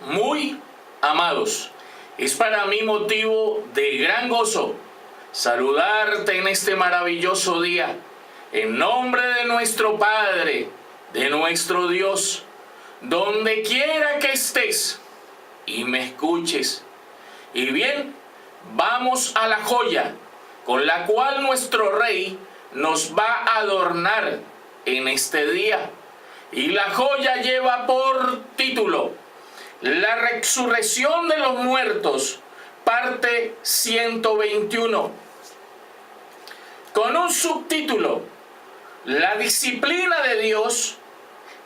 Muy amados, es para mí motivo de gran gozo saludarte en este maravilloso día, en nombre de nuestro Padre, de nuestro Dios, donde quiera que estés y me escuches. Y bien, vamos a la joya con la cual nuestro Rey nos va a adornar en este día. Y la joya lleva por título La resurrección de los muertos, parte 121, con un subtítulo: La disciplina de Dios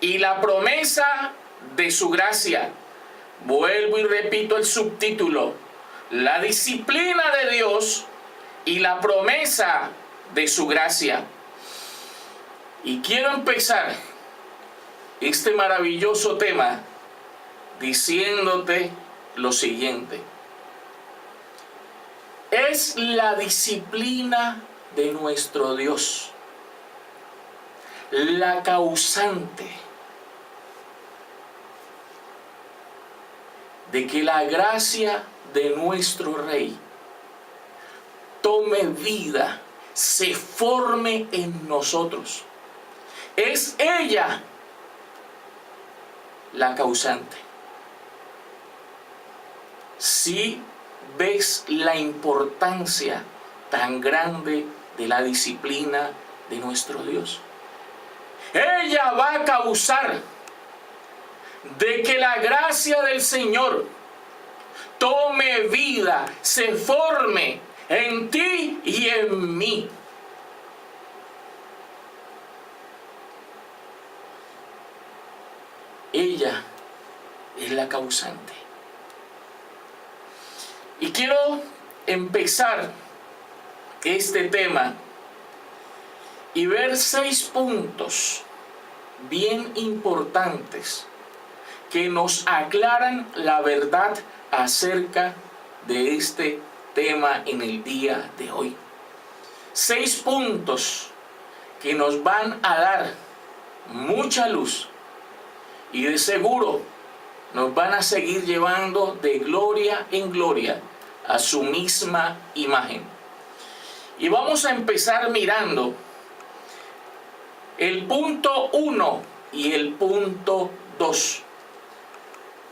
y la promesa de su gracia. Vuelvo y repito el subtítulo: La disciplina de Dios y la promesa de su gracia. Y quiero empezar este maravilloso tema diciéndote lo siguiente: es la disciplina de nuestro Dios la causante de que la gracia de nuestro Rey tome vida, se forme en nosotros. Es ella la causante. Si ves la importancia tan grande de la disciplina de nuestro Dios, ella va a causar de que la gracia del Señor tome vida, se forme en ti y en mí. Ella es la causante. Y quiero empezar este tema y ver 6 puntos bien importantes que nos aclaran la verdad acerca de este tema en el día de hoy. 6 puntos que nos van a dar mucha luz y de seguro nos van a seguir llevando de gloria en gloria a su misma imagen. Y vamos a empezar mirando el punto 1 y el punto 2.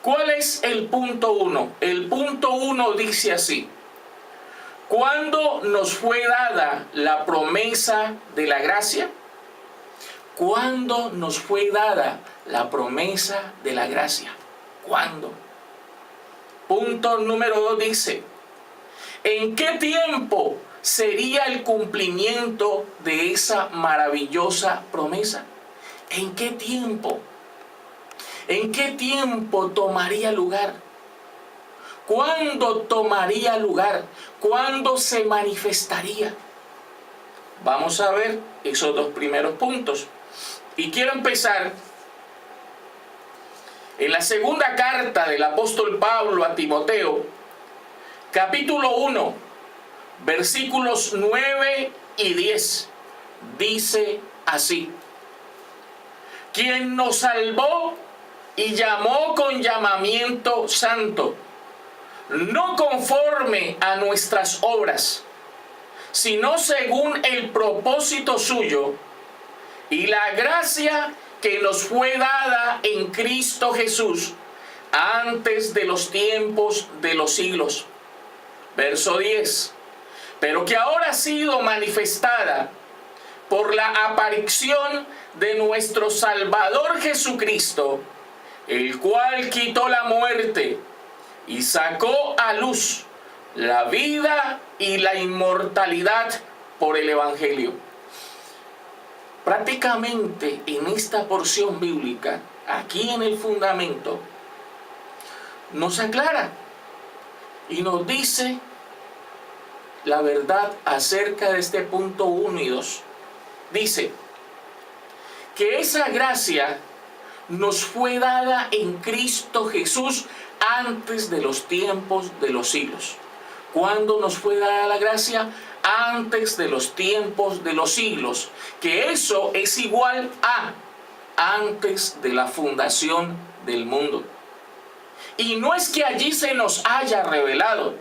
¿Cuál es el punto 1? El punto 1 dice así: ¿cuándo nos fue dada la promesa de la gracia? ¿Cuándo nos fue dada la promesa de la gracia? ¿Cuándo? Punto número 2 dice: ¿en qué tiempo sería el cumplimiento de esa maravillosa promesa? ¿En qué tiempo? ¿En qué tiempo tomaría lugar? ¿Cuándo tomaría lugar? ¿Cuándo se manifestaría? Vamos a ver esos 2 primeros puntos. Y quiero empezar en la segunda carta del apóstol Pablo a Timoteo, capítulo 1, versículos 9 y 10. Dice así: quien nos salvó y llamó con llamamiento santo, no conforme a nuestras obras, sino según el propósito suyo y la gracia que nos fue dada en Cristo Jesús antes de los tiempos de los siglos. Verso 10. Pero que ahora ha sido manifestada por la aparición de nuestro Salvador Jesucristo, el cual quitó la muerte y sacó a luz la vida y la inmortalidad por el Evangelio. Prácticamente en esta porción bíblica, aquí en el fundamento, nos aclara y nos dice la verdad acerca de este punto 1 y 2. Dice que esa gracia nos fue dada en Cristo Jesús antes de los tiempos de los siglos. ¿Cuándo nos fue dada la gracia? Antes de los tiempos de los siglos, que eso es igual a antes de la fundación del mundo. Y no es que allí se nos haya revelado.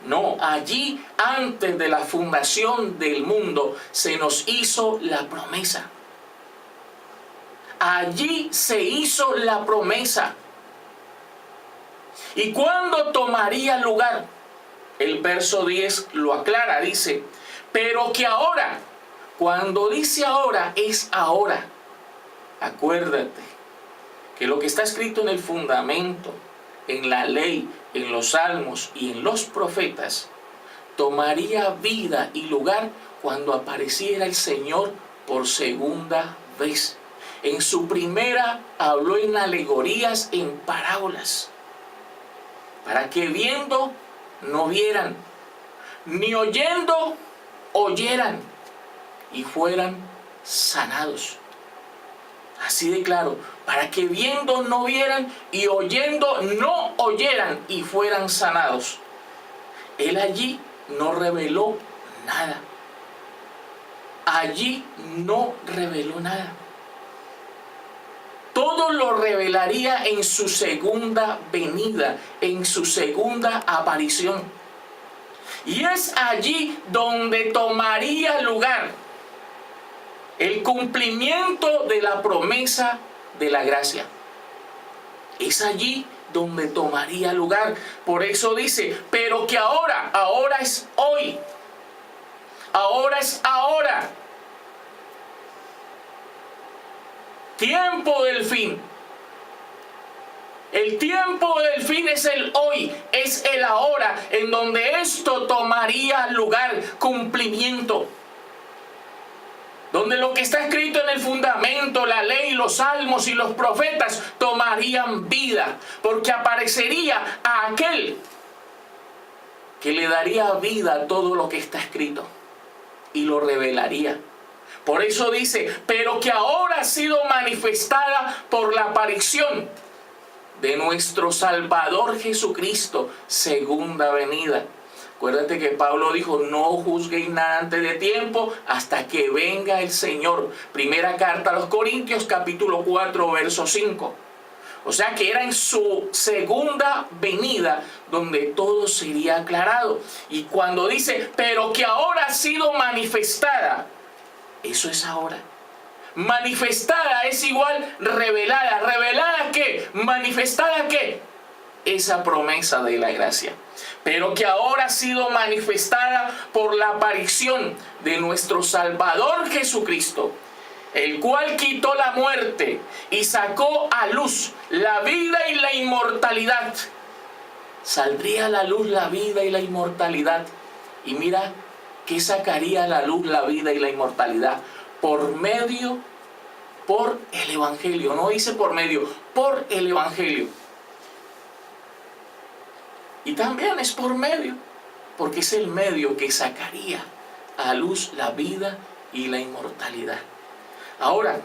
No, allí antes de la fundación del mundo se nos hizo la promesa. Allí se hizo la promesa. ¿Y cuándo tomaría lugar? El verso 10 lo aclara, dice, pero que ahora, cuando dice ahora, es ahora. Acuérdate que lo que está escrito en el fundamento, en la ley, en los salmos y en los profetas, tomaría vida y lugar cuando apareciera el Señor por segunda vez. En su primera habló en alegorías, en parábolas, para que viendo no vieran, ni oyendo oyeran, y fueran sanados. Así de claro, para que viendo no vieran y oyendo no oyeran y fueran sanados. Él allí no reveló nada. Allí no reveló nada. Todo lo revelaría en su segunda venida, en su segunda aparición. Y es allí donde tomaría lugar el cumplimiento de la promesa de la gracia. Es allí donde tomaría lugar. Por eso dice, pero que ahora es hoy. Ahora es ahora. Tiempo del fin. El tiempo del fin es el hoy, es el ahora, en donde esto tomaría lugar, cumplimiento. Donde lo que está escrito en el fundamento, la ley, los salmos y los profetas tomarían vida, porque aparecería a aquel que le daría vida a todo lo que está escrito y lo revelaría. Por eso dice, pero que ahora ha sido manifestada por la aparición de nuestro Salvador Jesucristo, segunda venida. Acuérdate que Pablo dijo, no juzguéis nada antes de tiempo hasta que venga el Señor. Primera carta a los Corintios, capítulo 4, verso 5. O sea que era en su segunda venida donde todo sería aclarado. Y cuando dice, pero que ahora ha sido manifestada, eso es ahora. Manifestada es igual revelada. ¿Revelada qué? ¿Manifestada qué? Esa promesa de la gracia. Pero que ahora ha sido manifestada por la aparición de nuestro Salvador Jesucristo, el cual quitó la muerte y sacó a luz la vida y la inmortalidad. Saldría a la luz la vida y la inmortalidad. Y mira, ¿qué sacaría a la luz la vida y la inmortalidad? Por el Evangelio. No dice por medio, por el Evangelio. Y también es por medio, porque es el medio que sacaría a luz la vida y la inmortalidad. Ahora,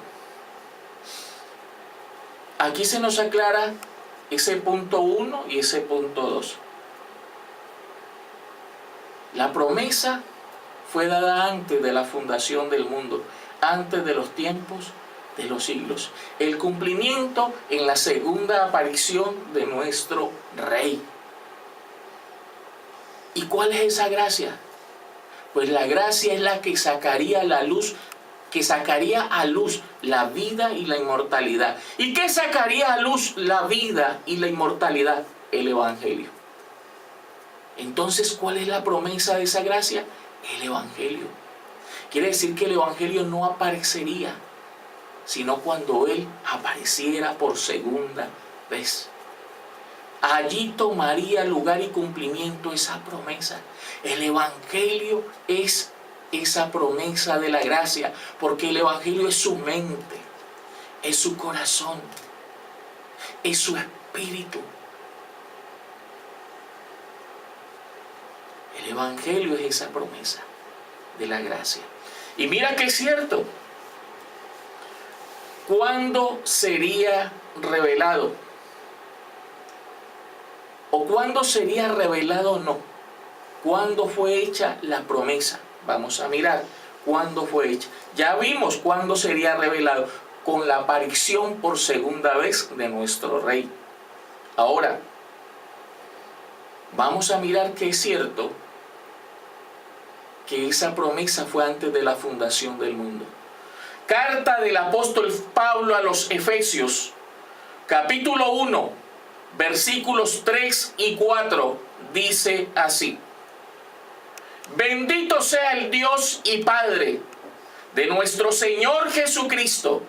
aquí se nos aclara ese punto 1 y ese punto 2. La promesa fue dada antes de la fundación del mundo, antes de los tiempos de los siglos. El cumplimiento en la segunda aparición de nuestro Rey. ¿Y cuál es esa gracia? Pues la gracia es la que sacaría a la luz, que sacaría a luz la vida y la inmortalidad. ¿Y qué sacaría a luz la vida y la inmortalidad? El Evangelio. Entonces, ¿cuál es la promesa de esa gracia? El Evangelio. Quiere decir que el Evangelio no aparecería, sino cuando Él apareciera por segunda vez. Allí tomaría lugar y cumplimiento esa promesa. El Evangelio es esa promesa de la gracia, porque el Evangelio es su mente, es su corazón, es su espíritu. El Evangelio es esa promesa de la gracia. Y mira que es cierto. ¿Cuándo sería revelado? ¿O cuándo sería revelado o no? ¿Cuándo fue hecha la promesa? Vamos a mirar cuándo fue hecha. Ya vimos cuándo sería revelado, con la aparición por segunda vez de nuestro Rey. Ahora, vamos a mirar que es cierto que esa promesa fue antes de la fundación del mundo. Carta del apóstol Pablo a los Efesios, capítulo 1, versículos 3 y 4, dice así: Bendito sea el Dios y Padre de nuestro Señor Jesucristo,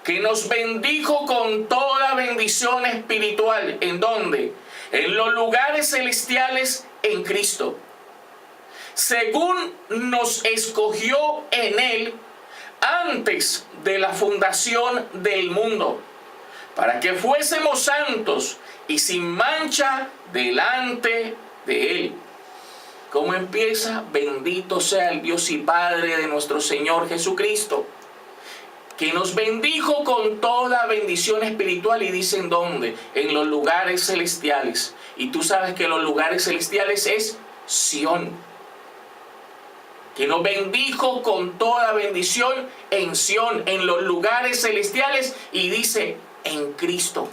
que nos bendijo con toda bendición espiritual. ¿En dónde? En los lugares celestiales en Cristo, según nos escogió en Él antes de la fundación del mundo, para que fuésemos santos y sin mancha delante de Él. ¿Cómo empieza? Bendito sea el Dios y Padre de nuestro Señor Jesucristo, que nos bendijo con toda bendición espiritual. Y dicen ¿dónde? En los lugares celestiales. Y tú sabes que los lugares celestiales es Sión. Que nos bendijo con toda bendición en Sión, en los lugares celestiales. Y dice en Cristo.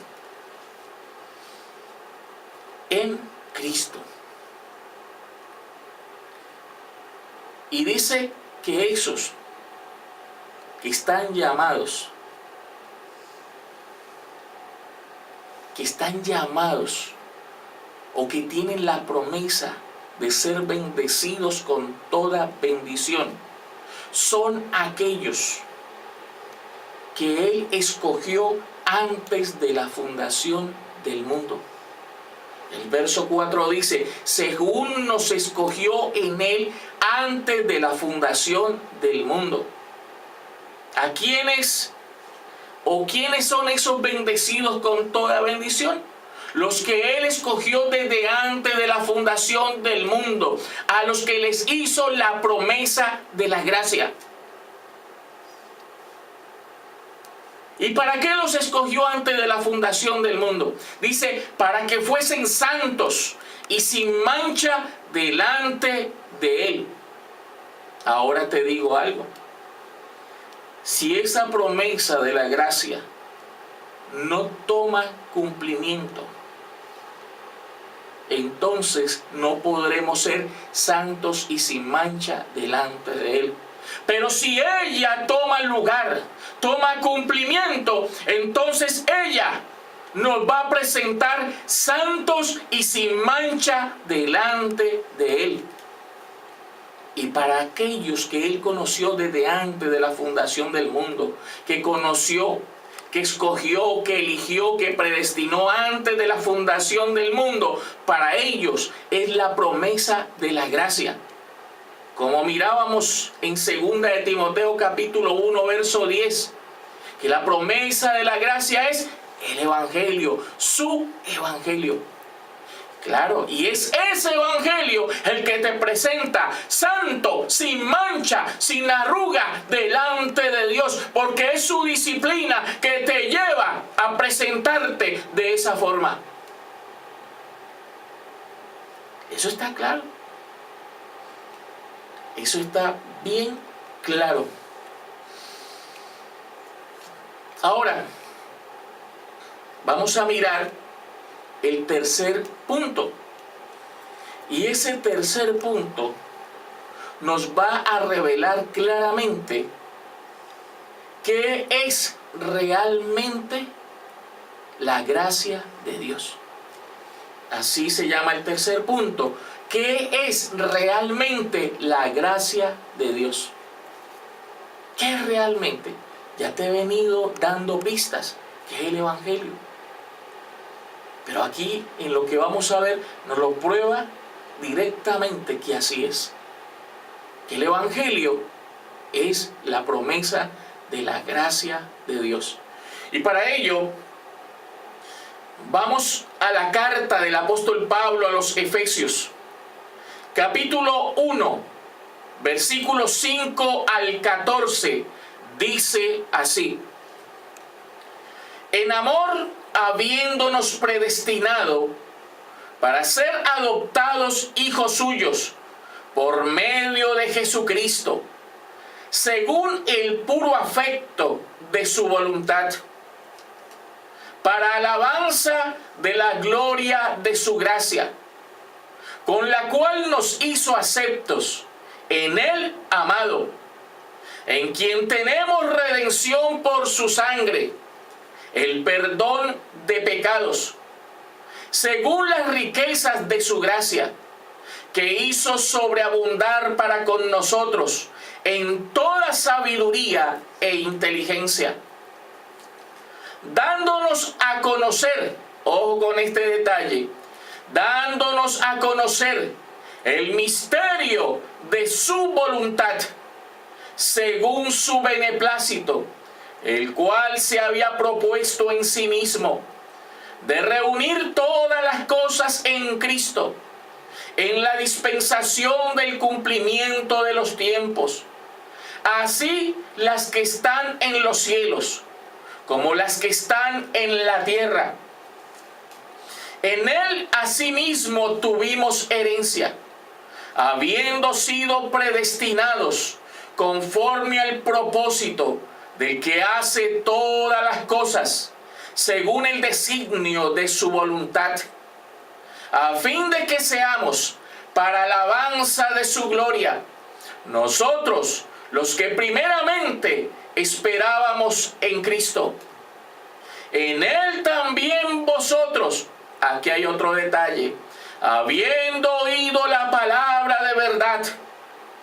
En Cristo. Y dice que esos que están llamados, o que tienen la promesa de ser bendecidos con toda bendición, son aquellos que Él escogió antes de la fundación del mundo. El verso 4 dice, según nos escogió en Él antes de la fundación del mundo. ¿A quiénes o quiénes son esos bendecidos con toda bendición? Los que Él escogió desde antes de la fundación del mundo, a los que les hizo la promesa de la gracia. ¿Y para qué los escogió antes de la fundación del mundo? Dice, para que fuesen santos y sin mancha delante de Él. Ahora te digo algo. Si esa promesa de la gracia no toma cumplimiento, entonces no podremos ser santos y sin mancha delante de Él. Pero si ella toma lugar, toma cumplimiento, entonces ella nos va a presentar santos y sin mancha delante de Él. Y para aquellos que Él conoció desde antes de la fundación del mundo, que conoció, que escogió, que eligió, que predestinó antes de la fundación del mundo, para ellos es la promesa de la gracia. Como mirábamos en 2 de Timoteo capítulo 1 verso 10, que la promesa de la gracia es el Evangelio, su Evangelio. Claro, y es ese Evangelio el que te presenta santo, sin mancha, sin arruga delante de Dios, porque es su disciplina que te lleva a presentarte de esa forma. Eso está claro. Eso está bien claro. Ahora, vamos a mirar el tercer punto. Y ese tercer punto nos va a revelar claramente qué es realmente la gracia de Dios. Así se llama el tercer punto. ¿Qué es realmente la gracia de Dios? ¿Qué es realmente? Ya te he venido dando pistas, que es el Evangelio. Pero aquí, en lo que vamos a ver, nos lo prueba directamente que así es. Que el Evangelio es la promesa de la gracia de Dios. Y para ello, vamos a la carta del apóstol Pablo a los Efesios. Capítulo 1, versículos 5 al 14, dice así: en amor, habiéndonos predestinado para ser adoptados hijos suyos por medio de Jesucristo, según el puro afecto de su voluntad, para alabanza de la gloria de su gracia, con la cual nos hizo aceptos en el amado, en quien tenemos redención por su sangre, el perdón de pecados, según las riquezas de su gracia, que hizo sobreabundar para con nosotros en toda sabiduría e inteligencia, dándonos a conocer, ojo con este detalle, dándonos a conocer el misterio de su voluntad, según su beneplácito, el cual se había propuesto en sí mismo, de reunir todas las cosas en Cristo, en la dispensación del cumplimiento de los tiempos, así las que están en los cielos, como las que están en la tierra. En él asimismo tuvimos herencia, habiendo sido predestinados conforme al propósito del que hace todas las cosas, según el designio de su voluntad, a fin de que seamos para alabanza de su gloria, nosotros los que primeramente esperábamos en Cristo. En él también vosotros, aquí hay otro detalle, habiendo oído la palabra de verdad.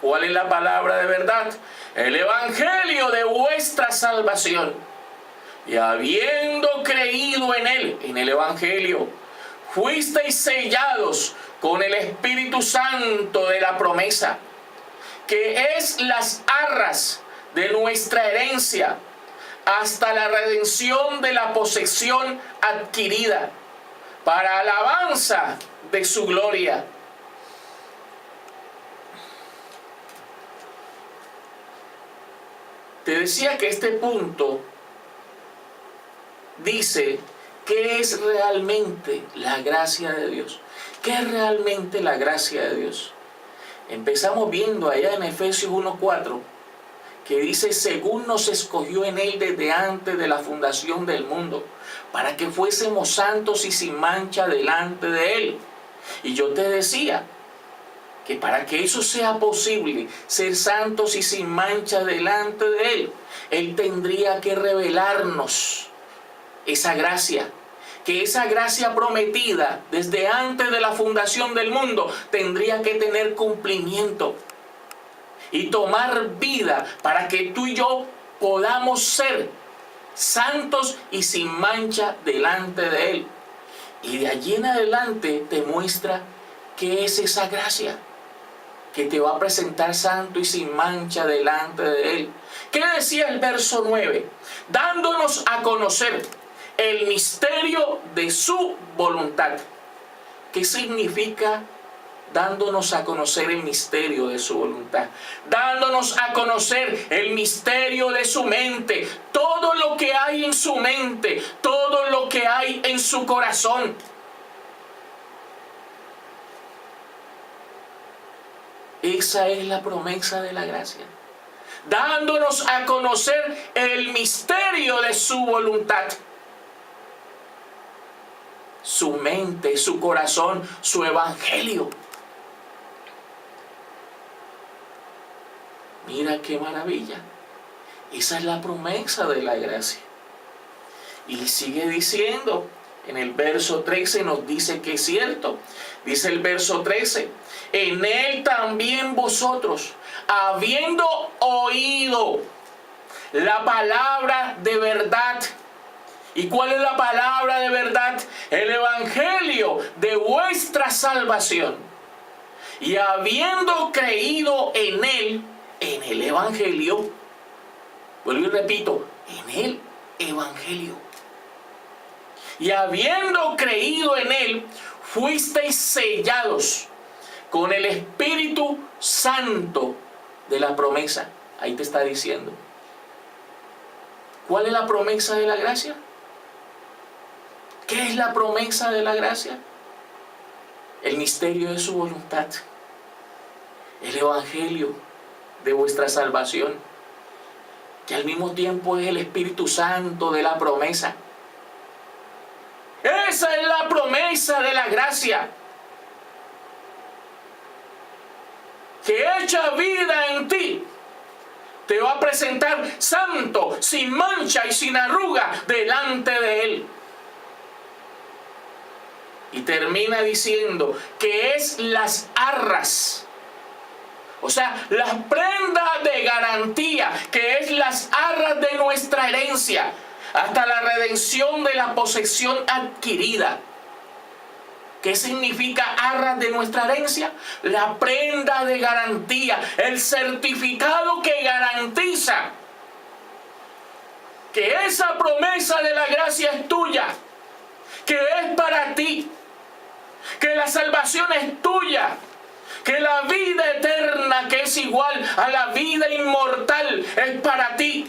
¿Cuál es la palabra de verdad? El evangelio de vuestra salvación. Y habiendo creído en él, en el evangelio, fuisteis sellados con el Espíritu Santo de la promesa, que es las arras de nuestra herencia, hasta la redención de la posesión adquirida, para alabanza de su gloria. Te decía que este punto dice qué es realmente la gracia de Dios. ¿Qué es realmente la gracia de Dios? Empezamos viendo allá en Efesios 1:4, que dice, según nos escogió en él desde antes de la fundación del mundo, para que fuésemos santos y sin mancha delante de él. Y yo te decía que para que eso sea posible, ser santos y sin mancha delante de él, él tendría que revelarnos esa gracia, que esa gracia prometida desde antes de la fundación del mundo tendría que tener cumplimiento y tomar vida para que tú y yo podamos ser santos y sin mancha delante de él. Y de allí en adelante te muestra qué es esa gracia que te va a presentar santo y sin mancha delante de él. ¿Qué decía el verso 9? Dándonos a conocer el misterio de su voluntad. ¿Qué significa dándonos a conocer el misterio de su voluntad? Dándonos a conocer el misterio de su mente, todo lo que hay en su mente, todo lo que hay en su corazón. Esa es la promesa de la gracia. Dándonos a conocer el misterio de su voluntad. Su mente, su corazón, su evangelio. Mira qué maravilla. Esa es la promesa de la gracia. Y sigue diciendo, en el verso 13 nos dice que es cierto. Dice el verso 13, en él también vosotros, habiendo oído la palabra de verdad. ¿Y cuál es la palabra de verdad? El evangelio de vuestra salvación. Y habiendo creído en él, en el evangelio, vuelvo y repito, en el evangelio. Y habiendo creído en él, fuisteis sellados con el Espíritu Santo de la promesa. Ahí te está diciendo. ¿Cuál es la promesa de la gracia? ¿Qué es la promesa de la gracia? El misterio de su voluntad. El evangelio de vuestra salvación, que al mismo tiempo es el Espíritu Santo de la promesa. Esa es la promesa de la gracia, que echa vida en ti, te va a presentar santo, sin mancha y sin arruga delante de Él. Y termina diciendo que es las arras, o sea, las prendas de garantía, que es las arras de nuestra herencia, hasta la redención de la posesión adquirida. ¿Qué significa arras de nuestra herencia? La prenda de garantía, el certificado que garantiza que esa promesa de la gracia es tuya, que es para ti, que la salvación es tuya, que la vida eterna, que es igual a la vida inmortal, es para ti.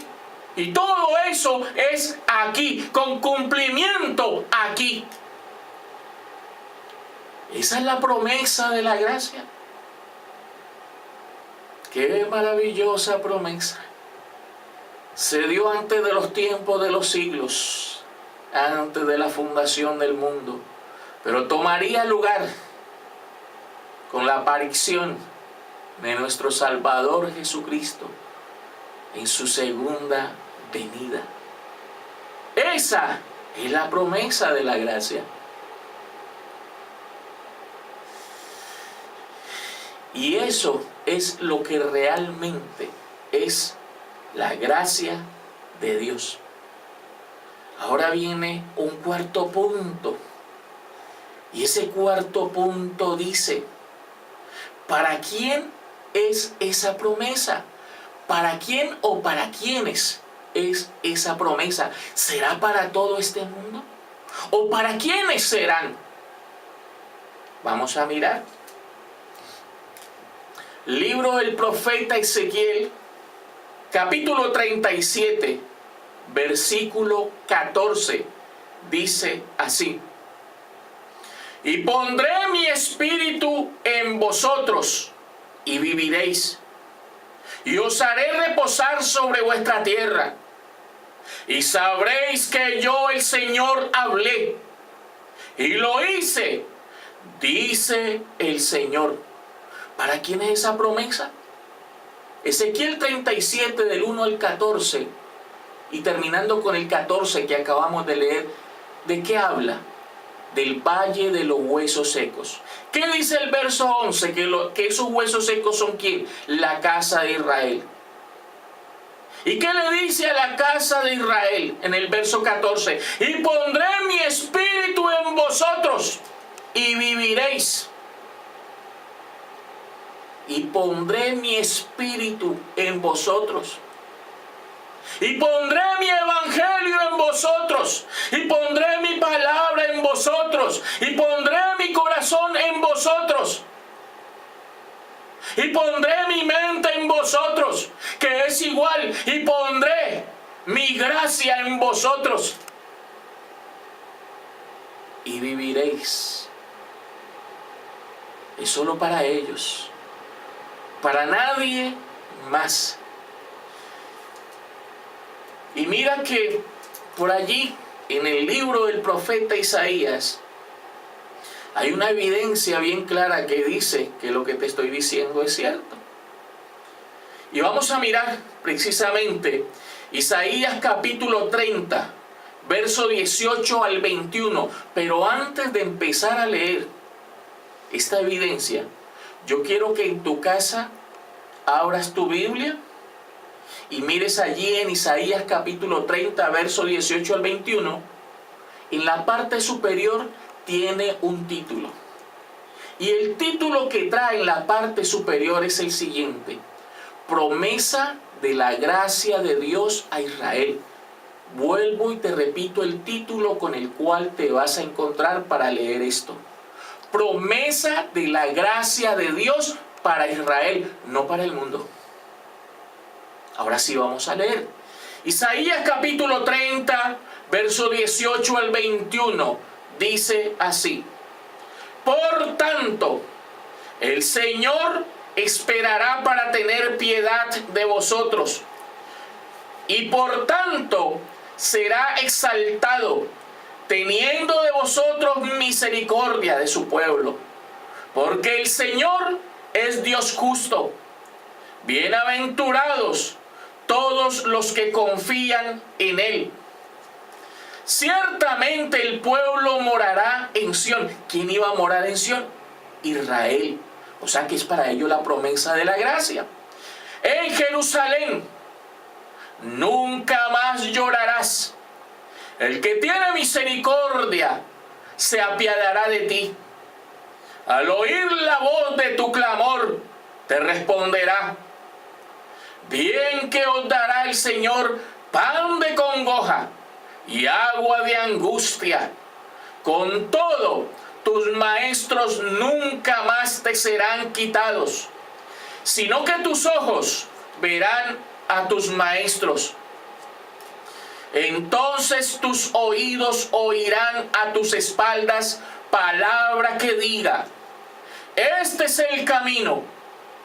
Y todo eso es aquí, con cumplimiento aquí. Esa es la promesa de la gracia. Qué maravillosa promesa. Se dio antes de los tiempos de los siglos, antes de la fundación del mundo, pero tomaría lugar con la aparición de nuestro Salvador Jesucristo en su segunda venida. Esa es la promesa de la gracia. Y eso es lo que realmente es la gracia de Dios. Ahora viene un cuarto punto. Y ese cuarto punto dice, ¿para quién es esa promesa? ¿Para quién o para quiénes es esa promesa? ¿Será para todo este mundo? ¿O para quiénes serán? Vamos a mirar. Libro del profeta Ezequiel, capítulo 37, versículo 14, dice así: y pondré mi espíritu en vosotros, y viviréis, y os haré reposar sobre vuestra tierra, y sabréis que yo el Señor hablé, y lo hice, dice el Señor. ¿Para quién es esa promesa? Ezequiel 37 del 1 al 14 y terminando con el 14 que acabamos de leer, ¿de qué habla? Del valle de los huesos secos. ¿Qué dice el verso 11? Que esos huesos secos son ¿quién? La casa de Israel. ¿Y qué le dice a la casa de Israel en el verso 14? Y pondré mi espíritu en vosotros y viviréis. Y pondré mi espíritu en vosotros. Y pondré mi evangelio en vosotros. Y pondré mi palabra en vosotros. Y pondré mi corazón en vosotros. Y pondré mi mente en vosotros, que es igual. Y pondré mi gracia en vosotros. Y viviréis. Es solo para ellos. Para nadie más. Y mira que por allí, en el libro del profeta Isaías, hay una evidencia bien clara que dice que lo que te estoy diciendo es cierto. Y vamos a mirar precisamente Isaías capítulo 30, verso 18 al 21. Pero antes de empezar a leer esta evidencia, yo quiero que en tu casa abras tu Biblia y mires allí en Isaías capítulo 30, verso 18 al 21. En la parte superior tiene un título. Y el título que trae en la parte superior es el siguiente: promesa de la gracia de Dios a Israel. Vuelvo y te repito el título con el cual te vas a encontrar para leer esto. Promesa de la gracia de Dios para Israel, no para el mundo. Ahora sí vamos a leer. Isaías capítulo 30, verso 18 al 21, dice así: por tanto, el Señor esperará para tener piedad de vosotros, y por tanto será exaltado teniendo de vosotros misericordia de su pueblo, porque el Señor es Dios justo. Bienaventurados todos los que confían en Él. Ciertamente el pueblo morará en Sión. ¿Quién iba a morar en Sión? Israel. O sea que es para ello la promesa de la gracia. En Jerusalén nunca más llorarás. El que tiene misericordia se apiadará de ti. Al oír la voz de tu clamor, te responderá. Bien que os dará el Señor pan de congoja y agua de angustia. Con todo, tus maestros nunca más te serán quitados, sino que tus ojos verán a tus maestros. Entonces tus oídos oirán a tus espaldas palabra que diga: este es el camino,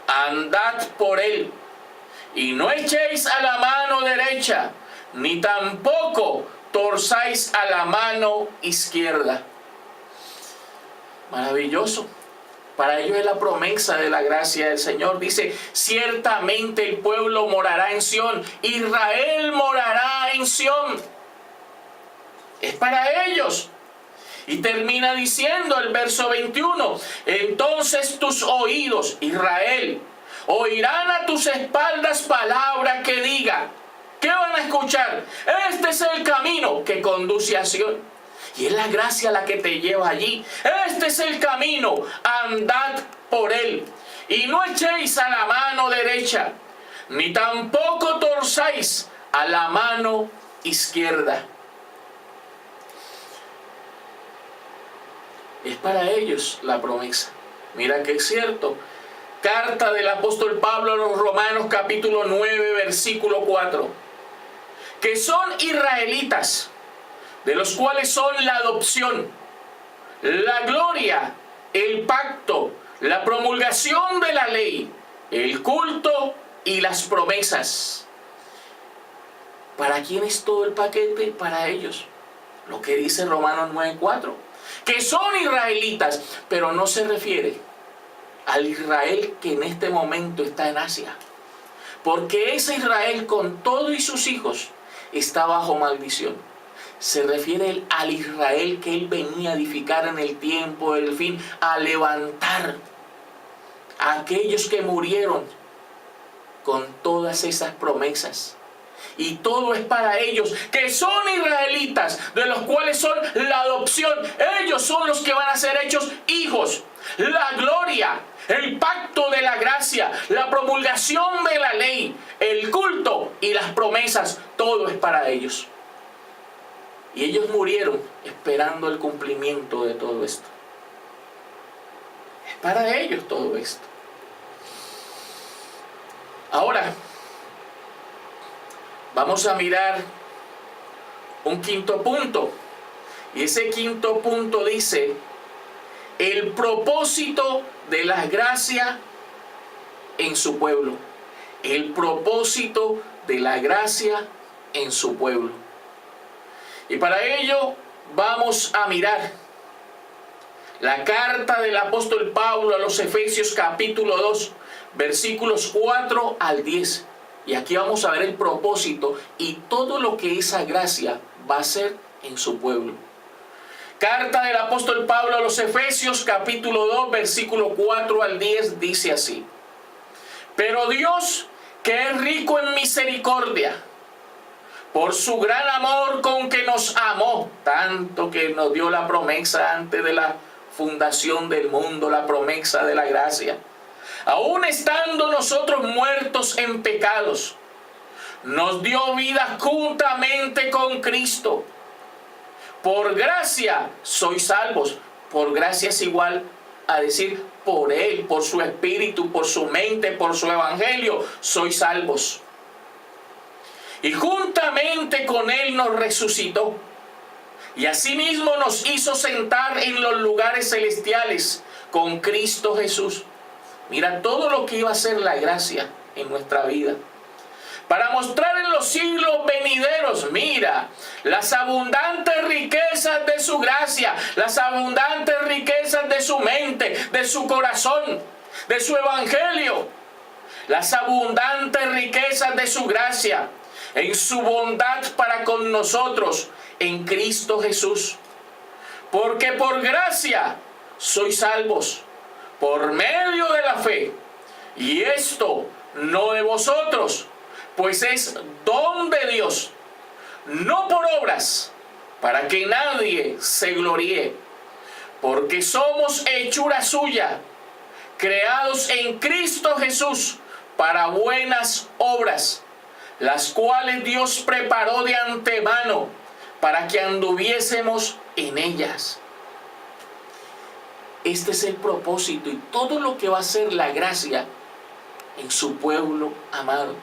andad por él, y no echéis a la mano derecha, ni tampoco torzáis a la mano izquierda. Maravilloso. Para ello es la promesa de la gracia del Señor. Dice, ciertamente el pueblo morará en Sión. Israel morará en Sión. Es para ellos. Y termina diciendo el verso 21. Entonces tus oídos, Israel, oirán a tus espaldas palabra que diga. ¿Qué van a escuchar? Este es el camino que conduce a Sión. Y es la gracia la que te lleva allí. Este es el camino, andad por él. Y no echéis a la mano derecha, ni tampoco torzáis a la mano izquierda. Es para ellos la promesa. Mira que es cierto. Carta del apóstol Pablo a los Romanos capítulo 9 versículo 4. Que son israelitas, de los cuales son la adopción, la gloria, el pacto, la promulgación de la ley, el culto y las promesas. ¿Para quién es todo el paquete? Para ellos. Lo que dice Romanos 9:4. Que son israelitas, pero no se refiere al Israel que en este momento está en Asia. Porque ese Israel con todo y sus hijos está bajo maldición. Se refiere al Israel que él venía a edificar en el tiempo del fin, a levantar a aquellos que murieron con todas esas promesas. Y todo es para ellos, que son israelitas, de los cuales son la adopción. Ellos son los que van a ser hechos hijos. La gloria, el pacto de la gracia, la promulgación de la ley, el culto y las promesas, todo es para ellos. Y ellos murieron esperando el cumplimiento de todo esto. Es para ellos todo esto. Ahora, vamos a mirar un quinto punto. Y ese quinto punto dice, el propósito de la gracia en su pueblo. El propósito de la gracia en su pueblo. Y para ello vamos a mirar la carta del apóstol Pablo a los Efesios capítulo 2, versículos 4 al 10. Y aquí vamos a ver el propósito y todo lo que esa gracia va a hacer en su pueblo. Carta del apóstol Pablo a los Efesios capítulo 2, versículo 4 al 10 dice así. Pero Dios, que es rico en misericordia, por su gran amor con que nos amó, tanto que nos dio la promesa antes de la fundación del mundo, la promesa de la gracia. Aún estando nosotros muertos en pecados, nos dio vida juntamente con Cristo. Por gracia sois salvos. Por gracia es igual a decir por Él, por su Espíritu, por su mente, por su Evangelio, sois salvos. Y juntamente con Él nos resucitó. Y asimismo nos hizo sentar en los lugares celestiales con Cristo Jesús. Mira todo lo que iba a ser la gracia en nuestra vida. para mostrar en los siglos venideros, mira, las abundantes riquezas de su gracia, las abundantes riquezas de su mente, de su corazón, de su evangelio, las abundantes riquezas de su gracia, en su bondad para con nosotros, en Cristo Jesús. Porque por gracia sois salvos, por medio de la fe, y esto no de vosotros, pues es don de Dios, no por obras, para que nadie se gloríe, porque somos hechura suya, creados en Cristo Jesús para buenas obras, las cuales Dios preparó de antemano para que anduviésemos en ellas. Este es el propósito y todo lo que va a hacer la gracia en su pueblo amado.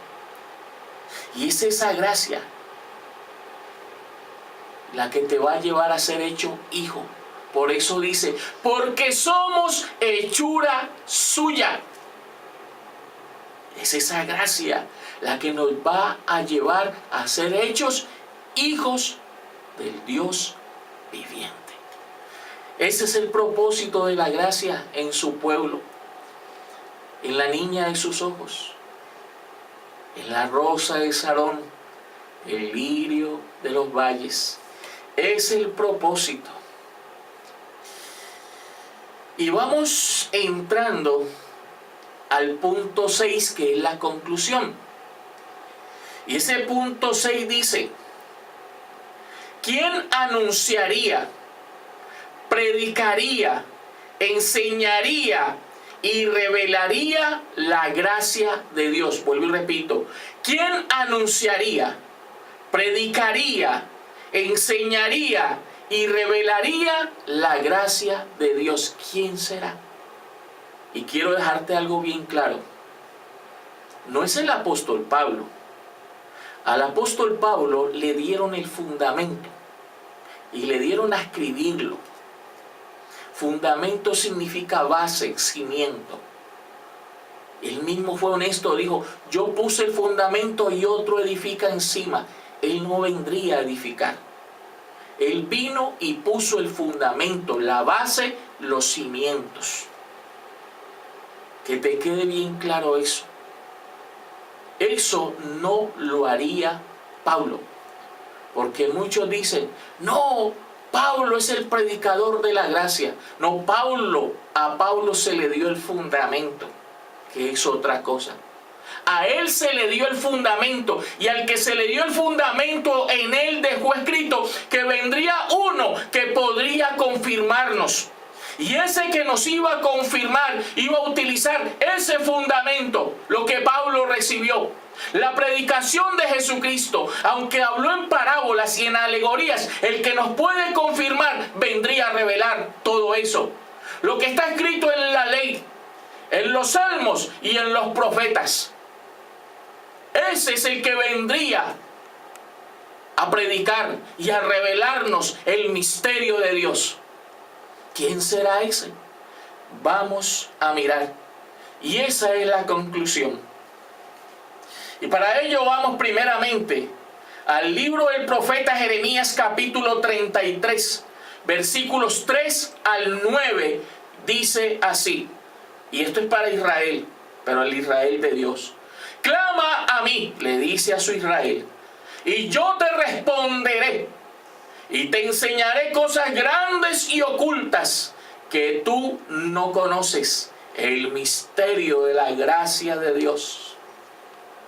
Y es esa gracia la que te va a llevar a ser hecho hijo. Por eso dice, porque somos hechura suya. Es esa gracia la que nos va a llevar a ser hechos hijos del Dios viviente. Ese es el propósito de la gracia en su pueblo, en la niña de sus ojos, en la rosa de Sarón, el lirio de los valles. Es el propósito. Y vamos entrando al punto 6, que es la conclusión. Y ese punto 6 dice: ¿quién anunciaría, predicaría, enseñaría y revelaría la gracia de Dios? Vuelvo y repito. ¿Quién anunciaría, predicaría, enseñaría y revelaría la gracia de Dios? ¿Quién será? Y quiero dejarte algo bien claro. No es el apóstol Pablo. Al apóstol Pablo le dieron el fundamento y le dieron a escribirlo. Fundamento significa base, cimiento. Él mismo fue honesto, dijo: yo puse el fundamento y otro edifica encima. Él no vendría a edificar. Él vino y puso el fundamento, la base, los cimientos. Que te quede bien claro eso. Eso no lo haría Pablo. Porque muchos dicen: no, Pablo es el predicador de la gracia. No, a Pablo se le dio el fundamento, que es otra cosa. A él se le dio el fundamento, y al que se le dio el fundamento, en él dejó escrito que vendría uno que podría confirmarnos. Y ese que nos iba a confirmar, iba a utilizar ese fundamento, lo que Pablo recibió. La predicación de Jesucristo, aunque habló en parábolas y en alegorías, el que nos puede confirmar vendría a revelar todo eso. Lo que está escrito en la ley, en los salmos y en los profetas. Ese es el que vendría a predicar y a revelarnos el misterio de Dios. ¿Quién será ese? Vamos a mirar. Y esa es la conclusión. Y para ello vamos primeramente al libro del profeta Jeremías, capítulo 33, versículos 3 al 9, dice así. Y esto es para Israel, pero el Israel de Dios. Clama a mí, le dice a su Israel, y yo te responderé, y te enseñaré cosas grandes y ocultas que tú no conoces. El misterio de la gracia de Dios.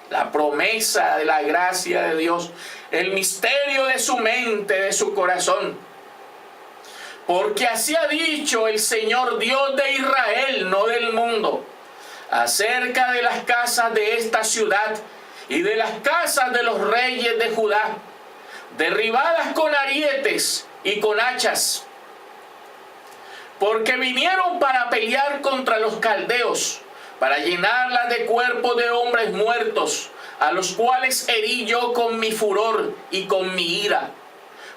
La promesa de la gracia de Dios. El misterio de su mente, de su corazón. Porque así ha dicho el Señor Dios de Israel, no del mundo, acerca de las casas de esta ciudad y de las casas de los reyes de Judá, derribadas con arietes y con hachas, porque vinieron para pelear contra los caldeos, para llenarlas de cuerpos de hombres muertos, a los cuales herí yo con mi furor y con mi ira.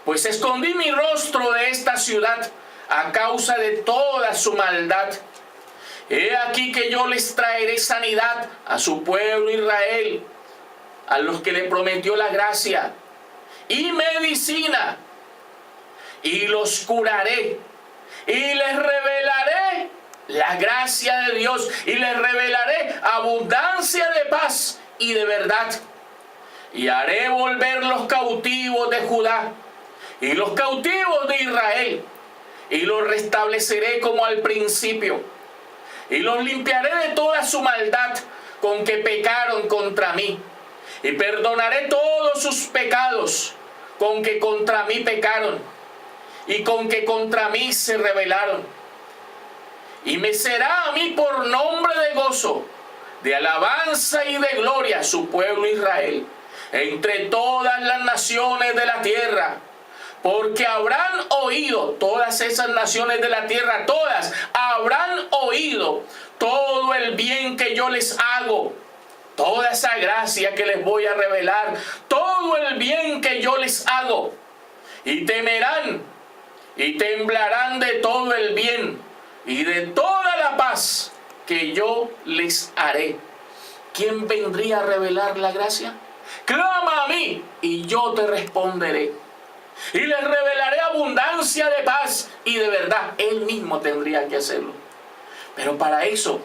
Pues escondí mi rostro de esta ciudad a causa de toda su maldad. He aquí que yo les traeré sanidad a su pueblo Israel. a los que le prometió la gracia y medicina, y los curaré, y les revelaré la gracia de Dios, y les revelaré abundancia de paz y de verdad. Y haré volver los cautivos de Judá y los cautivos de Israel, y los restableceré como al principio, y los limpiaré de toda su maldad con que pecaron contra mí, y perdonaré todos sus pecados con que contra mí pecaron y con que contra mí se rebelaron. Y me será a mí por nombre de gozo, de alabanza y de gloria su pueblo Israel entre todas las naciones de la tierra, porque habrán oído, todas esas naciones de la tierra, todas habrán oído todo el bien que yo les hago, toda esa gracia que les voy a revelar, todo el bien que yo les hago, y temerán y temblarán de todo el bien y de toda la paz que yo les haré. ¿Quién vendría a revelar la gracia? Clama a mí y yo te responderé, y les revelaré abundancia de paz y de verdad. Él mismo tendría que hacerlo, pero para eso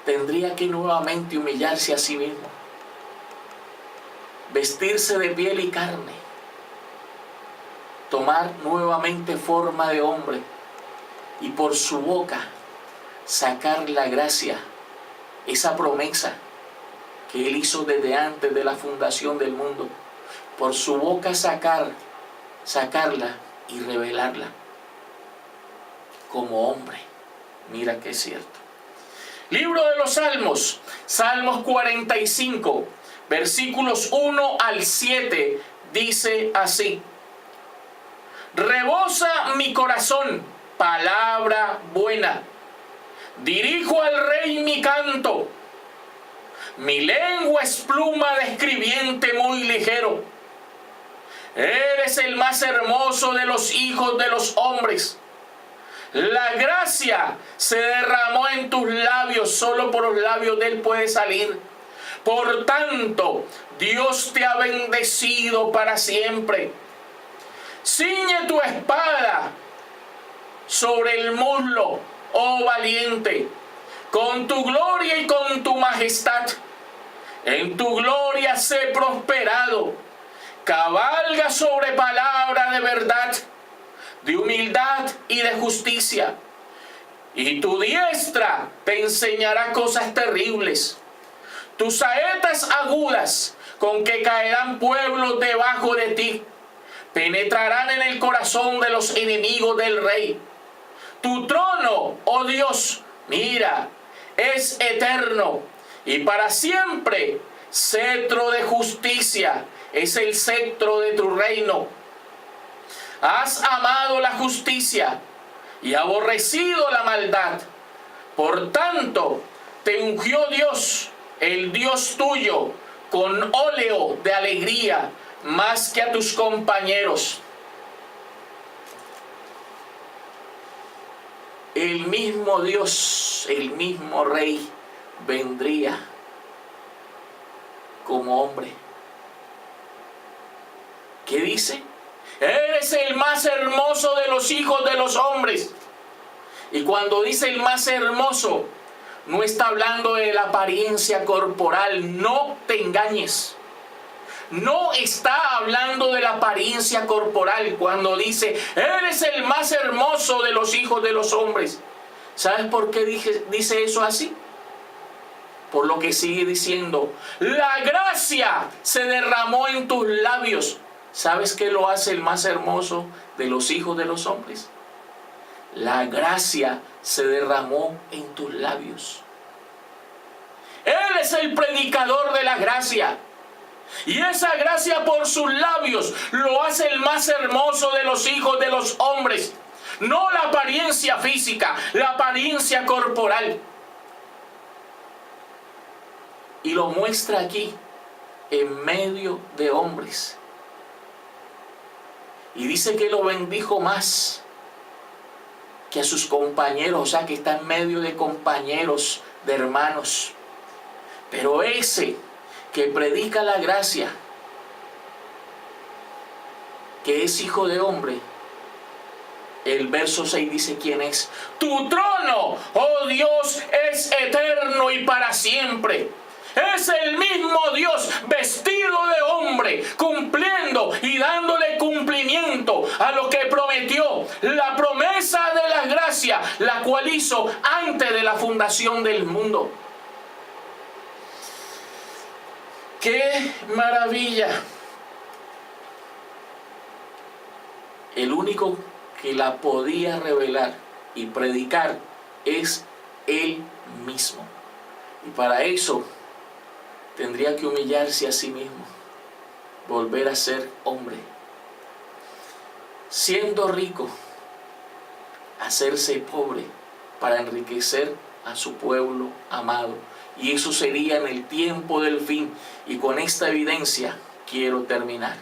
tendría que nuevamente humillarse a sí mismo, vestirse de piel y carne, tomar nuevamente forma de hombre, y por su boca sacar la gracia, esa promesa que Él hizo desde antes de la fundación del mundo. Por su boca sacarla y revelarla como hombre. Mira que es cierto. Libro de los Salmos, Salmos 45, versículos 1 al 7, dice así: rebosa mi corazón palabra buena, dirijo al rey mi canto, mi lengua es pluma de escribiente muy ligero. Eres el más hermoso de los hijos de los hombres. La gracia se derramó en tus labios, solo por los labios de Él puede salir. Por tanto, Dios te ha bendecido para siempre. Ciñe tu espada sobre el muslo, oh valiente, con tu gloria y con tu majestad. En tu gloria sé prosperado. Cabalga sobre palabra de verdad, de humildad y de justicia. Y tu diestra te enseñará cosas terribles. Tus saetas agudas con que caerán pueblos debajo de ti, penetrarán en el corazón de los enemigos del rey. Tu trono, oh Dios, mira, es eterno y para siempre. Cetro de justicia es el cetro de tu reino. Has amado la justicia y aborrecido la maldad. Por tanto, te ungió Dios, el Dios tuyo, con óleo de alegría, más que a tus compañeros. El mismo Dios, el mismo Rey, vendría como hombre. ¿Qué dice? Eres el más hermoso de los hijos de los hombres. Y cuando dice el más hermoso, no está hablando de la apariencia corporal. No te engañes. No está hablando de la apariencia corporal cuando dice, eres el más hermoso de los hijos de los hombres. ¿Sabes por qué dice eso así? Por lo que sigue diciendo, la gracia se derramó en tus labios. ¿Sabes qué lo hace el más hermoso de los hijos de los hombres? La gracia se derramó en tus labios. Él es el predicador de la gracia. Y esa gracia por sus labios lo hace el más hermoso de los hijos de los hombres. No la apariencia física, la apariencia corporal. Y lo muestra aquí, en medio de hombres. Y dice que lo bendijo más que a sus compañeros, o sea que está en medio de compañeros, de hermanos. Pero ese que predica la gracia, que es hijo de hombre, el verso 6 dice quién es. Tu trono, oh Dios, es eterno y para siempre. Es el mismo Dios vestido de hombre, cumpliendo y dándole cumplimiento a lo que prometió, la promesa de la gracia, la cual hizo antes de la fundación del mundo. ¡Qué maravilla! El único que la podía revelar y predicar es Él mismo. Y para eso tendría que humillarse a sí mismo, volver a ser hombre. Siendo rico, hacerse pobre para enriquecer a su pueblo amado. Y eso sería en el tiempo del fin. Y con esta evidencia quiero terminar.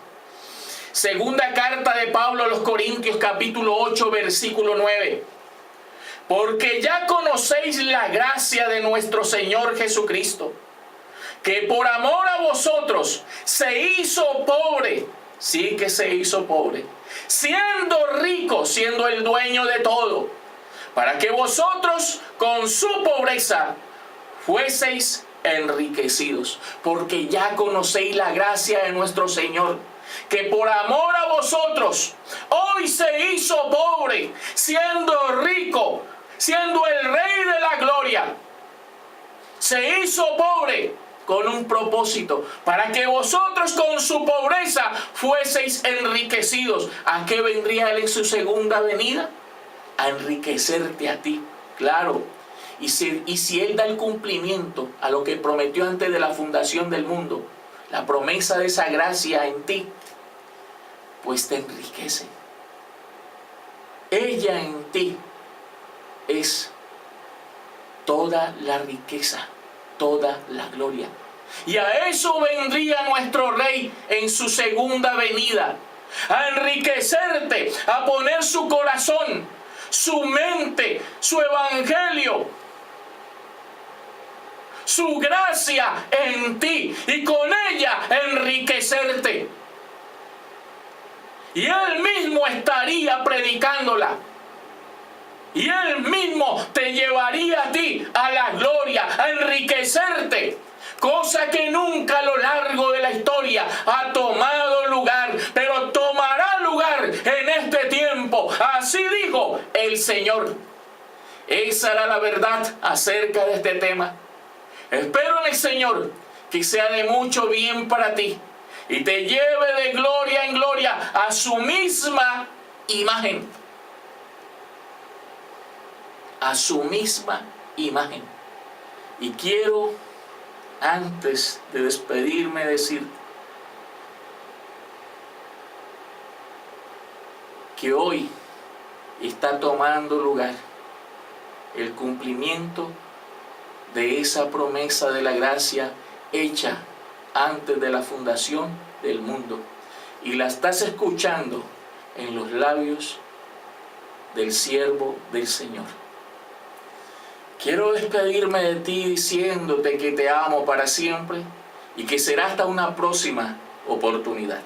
Segunda carta de Pablo a los Corintios, capítulo 8, versículo 9. Porque ya conocéis la gracia de nuestro Señor Jesucristo, que por amor a vosotros se hizo pobre. Sí que se hizo pobre, siendo rico, siendo el dueño de todo, para que vosotros con su pobreza fueseis enriquecidos. Porque ya conocéis la gracia de nuestro Señor, que por amor a vosotros hoy se hizo pobre, siendo rico, siendo el Rey de la gloria. Se hizo pobre con un propósito, para que vosotros con su pobreza fueseis enriquecidos. ¿A qué vendría Él en su segunda venida? A enriquecerte a ti, claro. Y si Él da el cumplimiento a lo que prometió antes de la fundación del mundo, la promesa de esa gracia en ti, pues te enriquece. Ella en ti es toda la riqueza, toda la gloria. Y a eso vendría nuestro Rey en su segunda venida, a enriquecerte, a poner su corazón, su mente, su evangelio, su gracia en ti, y con ella enriquecerte. Y Él mismo estaría predicándola. Y Él mismo te llevaría a ti a la gloria, a enriquecerte. Cosa que nunca a lo largo de la historia ha tomado lugar, pero tomará lugar en este tiempo. Así dijo el Señor. Esa era la verdad acerca de este tema. Espero en el Señor que sea de mucho bien para ti y te lleve de gloria en gloria a su misma imagen. A su misma imagen. Y quiero, antes de despedirme, decir que hoy está tomando lugar el cumplimiento de esa promesa de la gracia hecha antes de la fundación del mundo. Y la estás escuchando en los labios del siervo del Señor. Quiero despedirme de ti diciéndote que te amo para siempre y que será hasta una próxima oportunidad.